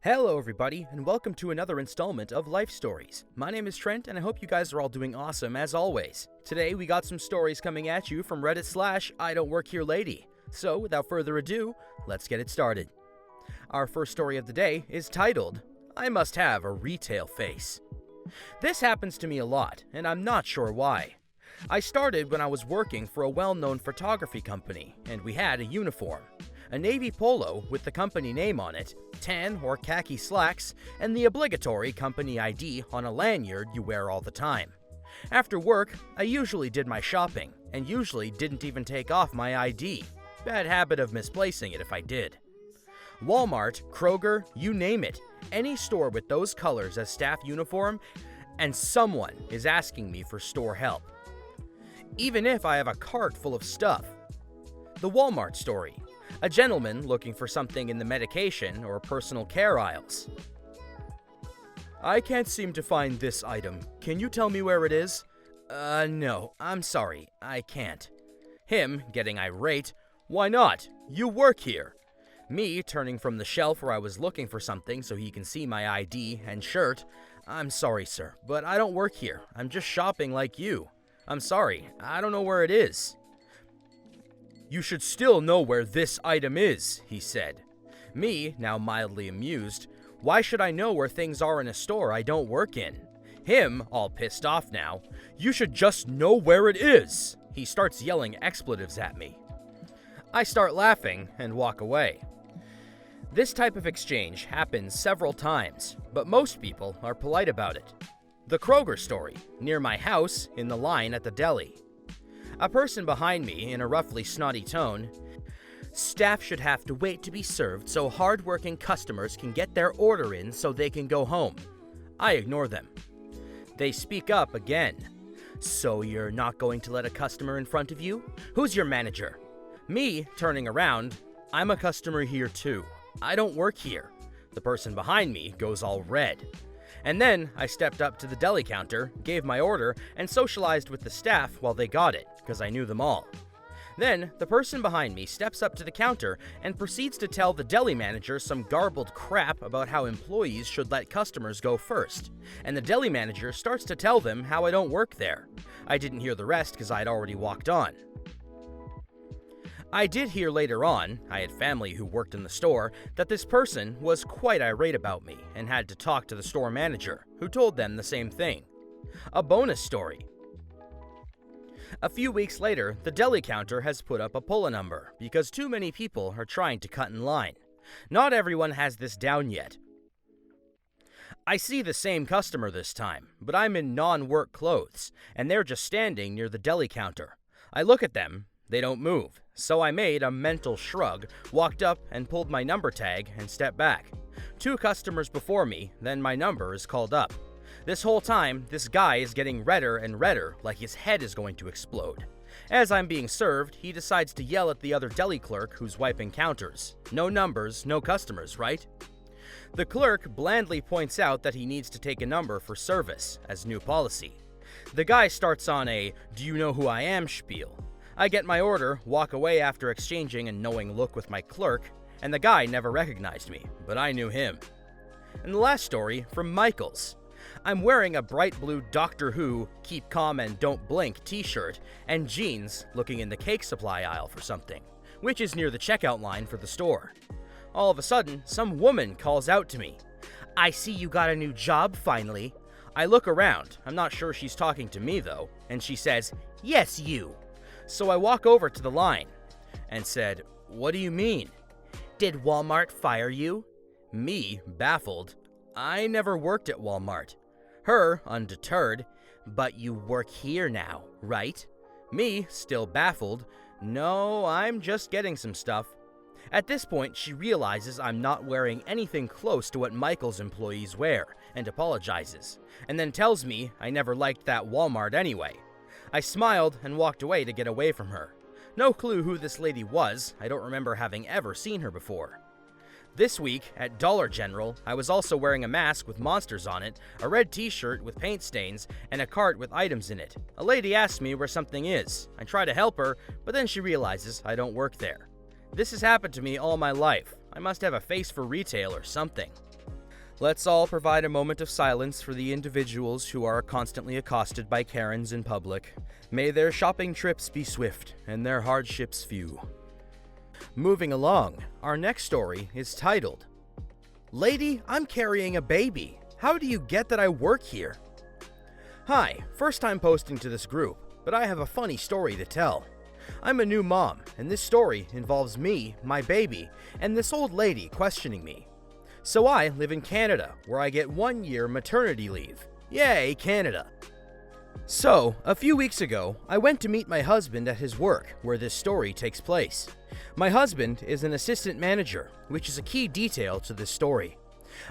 Hello everybody, and welcome to another installment of Life Stories. My name is Trent, and I hope you guys are all doing awesome as always. Today we got some stories coming at you from Reddit / idontworkherelady. So without further ado, let's get it started. Our first story of the day is titled, I Must Have a Retail Face. This happens to me a lot, and I'm not sure why. I started when I was working for a well-known photography company, and we had a uniform. A navy polo with the company name on it, tan or khaki slacks, and the obligatory company ID on a lanyard you wear all the time. After work, I usually did my shopping, and usually didn't even take off my ID. Bad habit of misplacing it if I did. Walmart, Kroger, you name it, any store with those colors as staff uniform, and someone is asking me for store help. Even if I have a cart full of stuff. The Walmart story. A gentleman looking for something in the medication or personal care aisles. I can't seem to find this item. Can you tell me where it is? No, I'm sorry, I can't. Him getting irate. Why not? You work here. Me turning from the shelf where I was looking for something so he can see my ID and shirt. I'm sorry, sir, but I don't work here. I'm just shopping like you. I'm sorry, I don't know where it is. You should still know where this item is, he said. Me, now mildly amused, why should I know where things are in a store I don't work in? Him, all pissed off now, you should just know where it is. He starts yelling expletives at me. I start laughing and walk away. This type of exchange happens several times, but most people are polite about it. The Kroger story, near my house, in the line at the deli. A person behind me, in a roughly snotty tone, staff should have to wait to be served so hard-working customers can get their order in so they can go home. I ignore them. They speak up again. So you're not going to let a customer in front of you? Who's your manager? Me, turning around, I'm a customer here too. I don't work here. The person behind me goes all red. And then I stepped up to the deli counter, gave my order, and socialized with the staff while they got it, because I knew them all. Then, the person behind me steps up to the counter and proceeds to tell the deli manager some garbled crap about how employees should let customers go first. And the deli manager starts to tell them how I don't work there. I didn't hear the rest because I'd already walked on. I did hear later on, I had family who worked in the store, that this person was quite irate about me and had to talk to the store manager, who told them the same thing. A bonus story. A few weeks later, the deli counter has put up a pull-a number because too many people are trying to cut in line. Not everyone has this down yet. I see the same customer this time, but I'm in non-work clothes, and they're just standing near the deli counter. I look at them, they don't move, so I made a mental shrug, walked up and pulled my number tag and stepped back. 2 customers before me, then my number is called up. This whole time, this guy is getting redder and redder, like his head is going to explode. As I'm being served, he decides to yell at the other deli clerk who's wiping counters. No numbers, no customers, right? The clerk blandly points out that he needs to take a number for service, as new policy. The guy starts on a, "Do you know who I am?" spiel. I get my order, walk away after exchanging a knowing look with my clerk, and the guy never recognized me, but I knew him. And the last story from Michael's. I'm wearing a bright blue Doctor Who, Keep Calm and Don't Blink t-shirt and jeans looking in the cake supply aisle for something, which is near the checkout line for the store. All of a sudden, some woman calls out to me. I see you got a new job finally. I look around, I'm not sure she's talking to me though, and she says, "Yes, you." So I walk over to the line and said, "What do you mean?" "Did Walmart fire you?" Me, baffled. I never worked at Walmart. Her, undeterred. "But you work here now, right?" Me, still baffled. "No, I'm just getting some stuff." At this point, she realizes I'm not wearing anything close to what Michael's employees wear, and apologizes, and then tells me I never liked that Walmart anyway. I smiled and walked away to get away from her. No clue who this lady was. I don't remember having ever seen her before. This week, at Dollar General, I was also wearing a mask with monsters on it, a red t-shirt with paint stains, and a cart with items in it. A lady asks me where something is. I try to help her, but then she realizes I don't work there. This has happened to me all my life. I must have a face for retail or something. Let's all provide a moment of silence for the individuals who are constantly accosted by Karens in public. May their shopping trips be swift and their hardships few. Moving along, our next story is titled, "Lady, I'm carrying a baby. How do you get that I work here?" Hi, first time posting to this group, but I have a funny story to tell. I'm a new mom, and this story involves me, my baby, and this old lady questioning me. So I live in Canada, where I get 1 year maternity leave. Yay, Canada! So, a few weeks ago, I went to meet my husband at his work, where this story takes place. My husband is an assistant manager, which is a key detail to this story.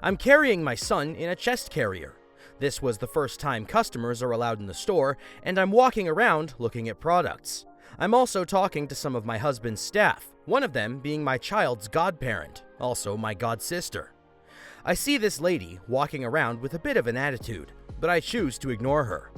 I'm carrying my son in a chest carrier. This was the first time customers are allowed in the store, and I'm walking around looking at products. I'm also talking to some of my husband's staff, one of them being my child's godparent, also my godsister. I see this lady walking around with a bit of an attitude, but I choose to ignore her.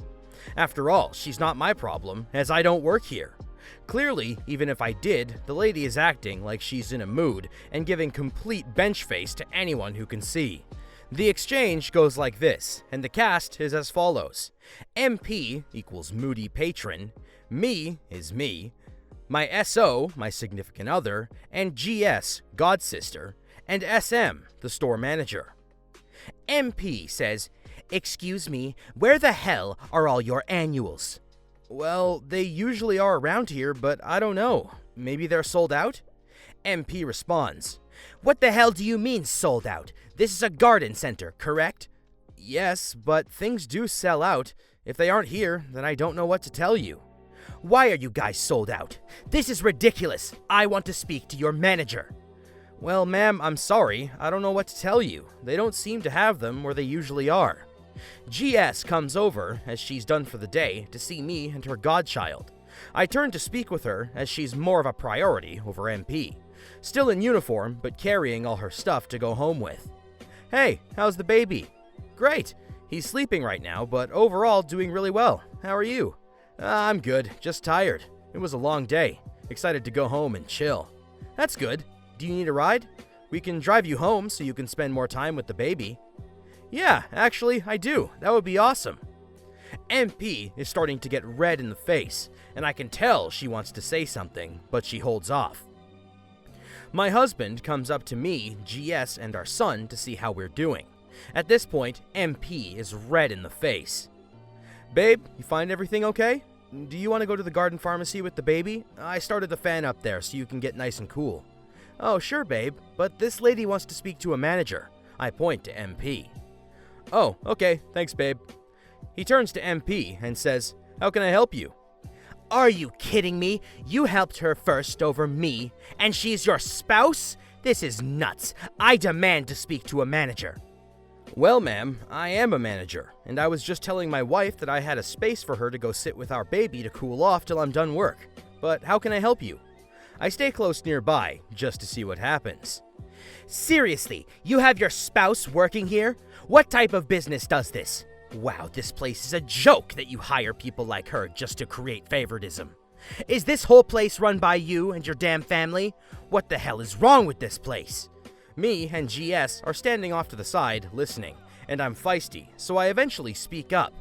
After all, she's not my problem, as I don't work here. Clearly, even if I did, the lady is acting like she's in a mood and giving complete bench face to anyone who can see. The exchange goes like this, and the cast is as follows. MP equals moody patron, me is me, my SO, my significant other, and GS, godsister, and SM, the store manager. MP says, "Excuse me, where the hell are all your annuals?" "Well, they usually are around here, but I don't know. Maybe they're sold out?" MP responds, "What the hell do you mean sold out? This is a garden center, correct?" "Yes, but things do sell out. If they aren't here, then I don't know what to tell you." "Why are you guys sold out? This is ridiculous. I want to speak to your manager." "Well, ma'am, I'm sorry. I don't know what to tell you. They don't seem to have them where they usually are." GS comes over, as she's done for the day, to see me and her godchild. I turn to speak with her, as she's more of a priority over MP. Still in uniform, but carrying all her stuff to go home with. "Hey, how's the baby?" "Great. He's sleeping right now, but overall doing really well. How are you?" "I'm good, just tired. It was a long day. Excited to go home and chill." "That's good. Do you need a ride? We can drive you home so you can spend more time with the baby." "Yeah, actually, I do. That would be awesome." MP is starting to get red in the face, and I can tell she wants to say something, but she holds off. My husband comes up to me, GS, and our son to see how we're doing. At this point, MP is red in the face. "Babe, you find everything okay? Do you want to go to the garden pharmacy with the baby? I started the fan up there so you can get nice and cool." "Oh, sure, babe, but this lady wants to speak to a manager." I point to MP. "Oh, okay, thanks, babe." He turns to MP and says, "How can I help you?" "Are you kidding me? You helped her first over me, and she's your spouse? This is nuts. I demand to speak to a manager." "Well, ma'am, I am a manager, and I was just telling my wife that I had a space for her to go sit with our baby to cool off till I'm done work. But how can I help you?" I stay close nearby, just to see what happens. "Seriously, you have your spouse working here? What type of business does this? Wow, this place is a joke that you hire people like her just to create favoritism. Is this whole place run by you and your damn family? What the hell is wrong with this place?" Me and GS are standing off to the side, listening, and I'm feisty, so I eventually speak up.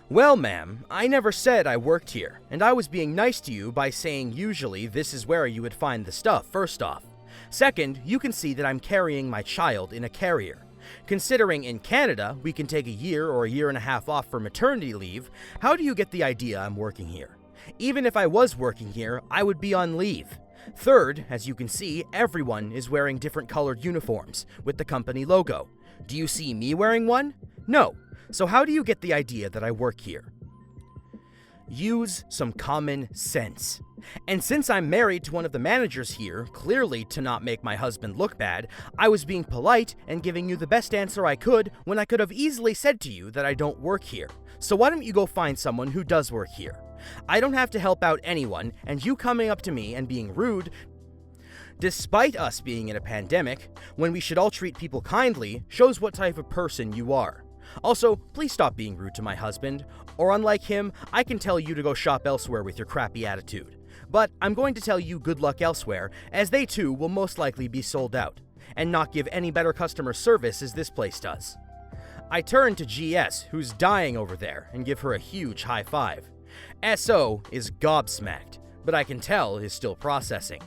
"Well, ma'am, I never said I worked here, and I was being nice to you by saying usually this is where you would find the stuff, first off. Second, you can see that I'm carrying my child in a carrier. Considering in Canada, we can take a year or a year and a half off for maternity leave, how do you get the idea I'm working here? Even if I was working here, I would be on leave. Third, as you can see, everyone is wearing different colored uniforms with the company logo. Do you see me wearing one? No. So how do you get the idea that I work here? Use some common sense. And since I'm married to one of the managers here, clearly to not make my husband look bad, I was being polite and giving you the best answer I could when I could have easily said to you that I don't work here. So why don't you go find someone who does work here? I don't have to help out anyone, and you coming up to me and being rude, despite us being in a pandemic, when we should all treat people kindly, shows what type of person you are. Also, please stop being rude to my husband, or unlike him, I can tell you to go shop elsewhere with your crappy attitude. But I'm going to tell you good luck elsewhere, as they too will most likely be sold out. and not give any better customer service as this place does. I turn to GS, who's dying over there, and give her a huge high five. SO is gobsmacked, but I can tell is still processing.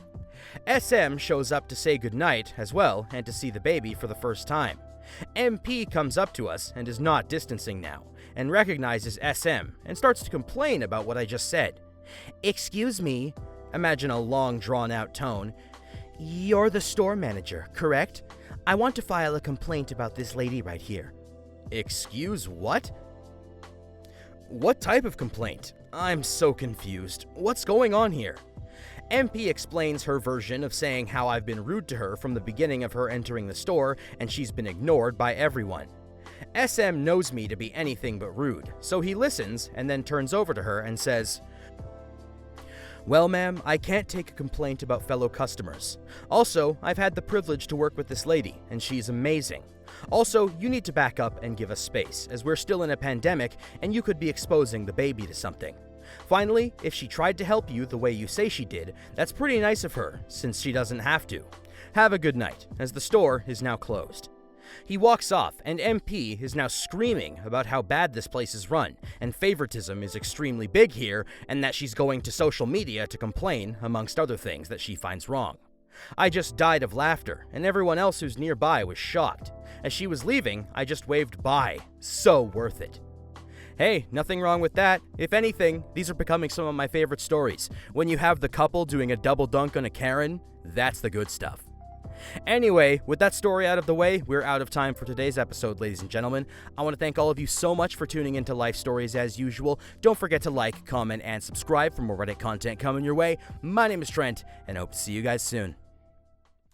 SM shows up to say goodnight as well and to see the baby for the first time. MP comes up to us and is not distancing now, and recognizes SM and starts to complain about what I just said. "Excuse me," imagine a long drawn-out tone. "You're the store manager, correct? I want to file a complaint about this lady right here." Excuse what? What type of complaint? I'm so confused. What's going on here? MP explains her version of saying how I've been rude to her from the beginning of her entering the store and she's been ignored by everyone. SM knows me to be anything but rude, so he listens and then turns over to her and says, "Well, ma'am, I can't take a complaint about fellow customers. Also, I've had the privilege to work with this lady, and she's amazing. Also, you need to back up and give us space, as we're still in a pandemic and you could be exposing the baby to something. Finally, if she tried to help you the way you say she did, that's pretty nice of her, since she doesn't have to. Have a good night, as the store is now closed." He walks off, and MP is now screaming about how bad this place is run, and favoritism is extremely big here, and that she's going to social media to complain, amongst other things that she finds wrong. I just died of laughter, and everyone else who's nearby was shocked. As she was leaving, I just waved bye. So worth it. Hey, nothing wrong with that. If anything, these are becoming some of my favorite stories. When you have the couple doing a double dunk on a Karen, that's the good stuff. Anyway, with that story out of the way, we're out of time for today's episode, ladies and gentlemen. I want to thank all of you so much for tuning into Life Stories as usual. Don't forget to like, comment, and subscribe for more Reddit content coming your way. My name is Trent, and I hope to see you guys soon.